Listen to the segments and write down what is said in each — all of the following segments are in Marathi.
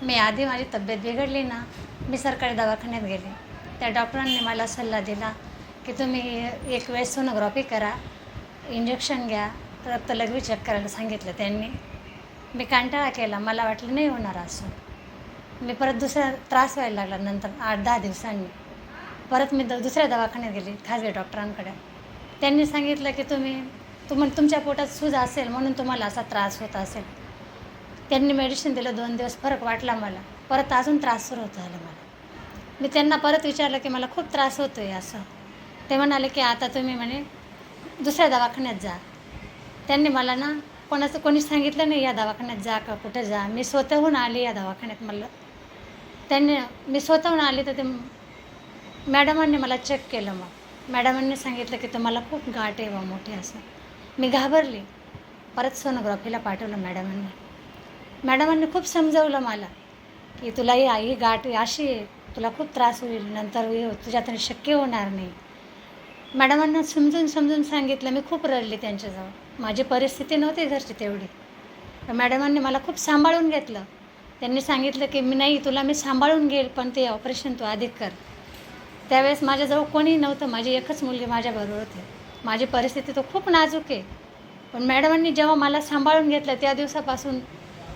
मी आधी माझी तब्येत बिघडली ना, मी सरकारी दवाखान्यात गेले. त्या डॉक्टरांनी मला सल्ला दिला की तुम्ही एक वेळेस सोनोग्राफी करा, इंजेक्शन घ्या, रक्तलघवी चेक करायला सांगितलं त्यांनी. मी कंटाळा केला, मला वाटलं नाही होणार असं. मी परत दुसरा त्रास व्हायला लागला. नंतर 8-10 दिवसांनी परत मी दुसऱ्या दवाखान्यात गेले, खाजगी डॉक्टरांकडे. त्यांनी सांगितलं की तुमच्या पोटात सूज असेल म्हणून तुम्हाला असा त्रास होत असेल. त्यांनी मेडिसिन दिलं. 2 दिवस फरक वाटला मला. परत अजून त्रास सुरू झाला मला. मी त्यांना परत विचारलं की मला खूप त्रास होतो आहे असं. ते म्हणाले की आता तुम्ही म्हणे दुसऱ्या दवाखान्यात जा. त्यांनी मला ना कोणीच सांगितलं नाही या दवाखान्यात जा का कुठे जा. मी स्वतःहून आली या दवाखान्यात. मी स्वतःहून आली तर ते मॅडमांनी मला चेक केलं. मग मॅडमांनी सांगितलं की तुम्हाला खूप गाठ आहे बा मोठी असं. मी घाबरली. परत सोनोग्राफीला पाठवलं मॅडमांनी खूप समजवलं मला की तुला ही गाठ अशी आहे, तुला खूप त्रास होईल, नंतर तुझ्यातून शक्य होणार नाही. मॅडमांना समजून सांगितलं. मी खूप रडली त्यांच्याजवळ. माझी परिस्थिती नव्हती घरची तेवढी. तर मॅडमांनी मला खूप सांभाळून घेतलं. त्यांनी सांगितलं की तुला मी सांभाळून घेईल, पण ते ऑपरेशन तू आधी कर. त्यावेळेस माझ्याजवळ कोणी नव्हतं. माझी एकच मुलगी माझ्याबरोबर होती. माझी परिस्थिती तर खूप नाजूक आहे. पण मॅडमांनी जेव्हा मला सांभाळून घेतलं त्या दिवसापासून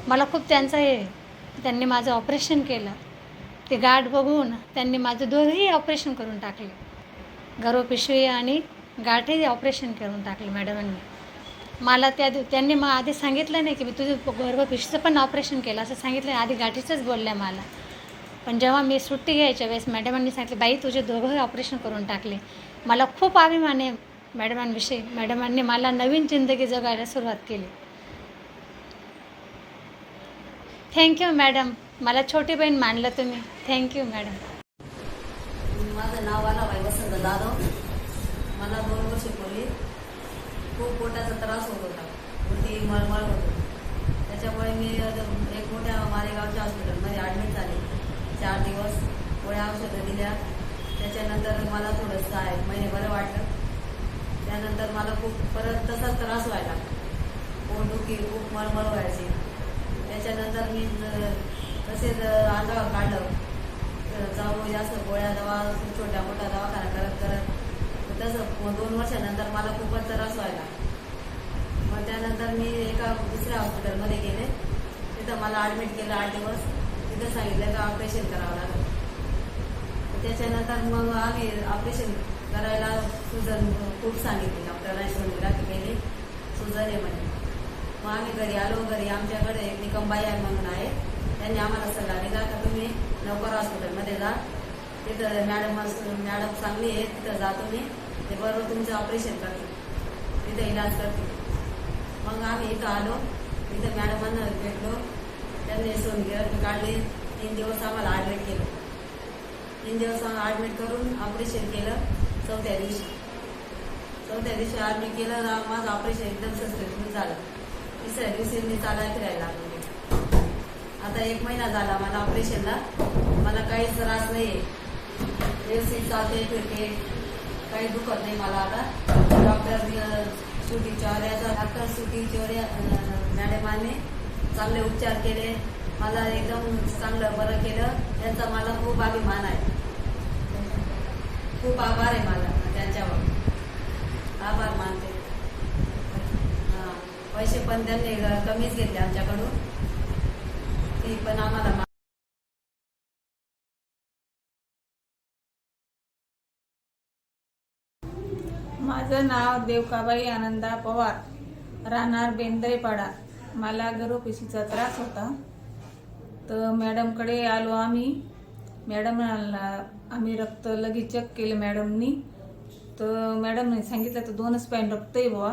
मला खूप त्यांनी माझं ऑपरेशन केलं. ते गाठ बघून त्यांनी माझं दोघंही ऑपरेशन करून टाकले. गर्भपिशवी आणि गाठही ऑपरेशन करून टाकले मॅडमांनी. मला त्यांनी मग आधी सांगितलं नाही की मी तुझं गर्भपिशवीचं पण ऑपरेशन केलं असं सांगितलं. आधी गाठीचंच बोलल्या मला. पण जेव्हा मी सुट्टी घ्यायच्या वेळेस मॅडमांनी सांगितलं बाई तुझे दोघंही ऑपरेशन करून टाकले. मला खूप अभिमान आहे मॅडमांविषयी. मॅडमांनी मला नवीन जिंदगी जगायला सुरुवात केली. Thank you madam. मला छोटी बहीण मानलं तुम्ही. Thank you madam. माझं नाव आलाबाई वसंत जाधव. मला 2 वर्षापूर्वी खूप पोटाचा त्रास होत होता. उलटी मळमळ होत होती. त्याच्यामुळे मी एक मोठ्या मारेगावच्या हॉस्पिटलमध्ये ॲडमिट झाले. 4 दिवस गोळ्या औषधं दिल्या. त्याच्यानंतर मला थोडंसं 1 महिने बरं वाटलं. त्यानंतर मला खूप परत तसाच त्रास व्हायला. पोटदुखी, खूप मळमळ व्हायची. त्याच्यानंतर मी तसेच अंगावर काढलं. जाऊ जास्त गोळ्या दवा छोट्या मोठ्या दवाखाना करत तसं 2 वर्षानंतर मला खूपच त्रास व्हायला. मग त्यानंतर मी एका दुसऱ्या हॉस्पिटलमध्ये गेले. तिथं मला ॲडमिट केलं 8 दिवस. तिथं सांगितलं का ऑपरेशन करावं लागलं. त्याच्यानंतर मग आम्ही ऑपरेशन करायला सुजन खूप सांगितली. डॉक्टरांनी सोनोग्राफी केली. सुजन आहे म्हणे. मग आम्ही घरी आलो. घरी आमच्याकडे निकमबाई आहे म्हणून आहे. त्यांनी आम्हाला सल्ला दिला का तुम्ही लवकर हॉस्पिटलमध्ये जा. तिथं मॅडम चांगली आहे. तिथं जा तुम्ही. ते बरोबर तुमचं ऑपरेशन करते, तिथं इलाज करते. मग आम्ही इथं आलो. इथं मॅडमांना भेटलो. त्यांनी सोनोग्राफी काढली. 3 दिवस आम्हाला ॲडमिट केलं. 3 दिवस ॲडमिट करून ऑपरेशन केलं. 4थ्या दिवशी ॲडमिट केलं. माझं ऑपरेशन एकदम सक्सेसफुल झालं. 3ऱ्या दिवशी मी चालायला फिरायला लागले. आता 1 महिना झाला मला ऑपरेशनला. मला काहीच त्रास नाही आहे. व्यवस्थित चालते फिरते. काही दुखत नाही मला आता. डॉक्टर सुटी चौरे मॅडमाने चांगले उपचार केले. मला एकदम चांगलं बरं केलं. त्यांचा मला खूप अभिमान आहे. खूप आभार आहे मला त्यांच्यावर. आभार मानते. पैसे पण त्यांनी कमीच घेतले आमच्याकडून. ती पण आम्हाला माझं नाव देवकाबाई आनंदा पवार, राहणार बेंद्रेपाडा. मला गर्भपिशवीचा त्रास होता. तर मॅडमकडे आलो आम्ही. आम्ही रक्त लगेच चेक केलं मॅडमनी. तर मॅडमने सांगितलं तर 2च पॉईंट रक्त आहे बुवा.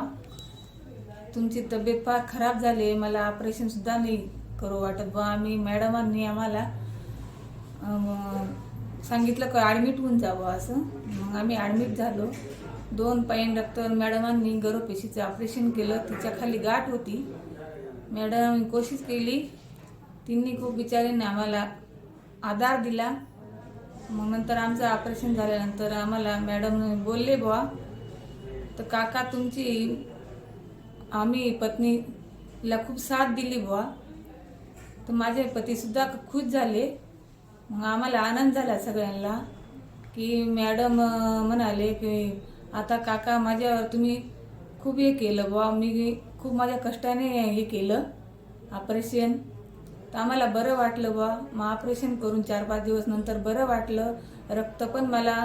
तुमची तब्येत फार खराब झाली आहे. मला ऑपरेशनसुद्धा नाही करू वाटत बुवा. मॅडमांनी आम्हाला सांगितलं का ॲडमिट होऊन जावं असं. मग आम्ही ॲडमिट झालो. 2 पॉईंट रक्त मॅडमांनी गर्भपिशवीचं ऑपरेशन केलं. तिच्या खाली गाठ होती. मॅडमांनी कोशिश केली. तिने खूप बिचारीने आम्हाला आधार दिला. मग नंतर आमचं ऑपरेशन झाल्यानंतर आम्हाला मॅडम बोलले बुवा तर काका आम्ही पत्नीला खूप साथ दिली बुवा. तर माझे पतीसुद्धा खुश झाले. मग आम्हाला आनंद झाला सगळ्यांना की मॅडम म्हणाले की आता काका माझ्यावर तुम्ही खूप हे केलं बुवा, मी खूप माझ्या कष्टाने हे केलं ऑपरेशन. तर आम्हाला बरं वाटलं बुवा. मग ऑपरेशन करून 4-5 दिवस नंतर बरं वाटलं. रक्त पण मला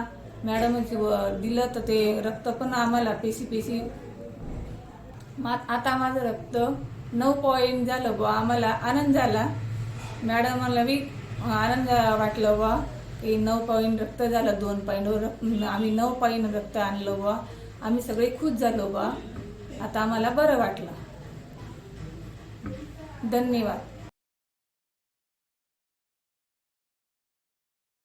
मॅडमची दिलं तर ते रक्त पण आम्हाला पेशी आता माझं रक्त 9 पॉईंट झालं बुवा. आम्हाला आनंद झाला. मॅडमला बी आनंद वाटलं बुवा की 9 पॉईंट रक्त झालं. 2 पॉईंटवर आम्ही 9 पॉईंट रक्त आणलं बुवा. आम्ही सगळे खुश झालो बुवा. आता आम्हाला बरं वाटलं. धन्यवाद.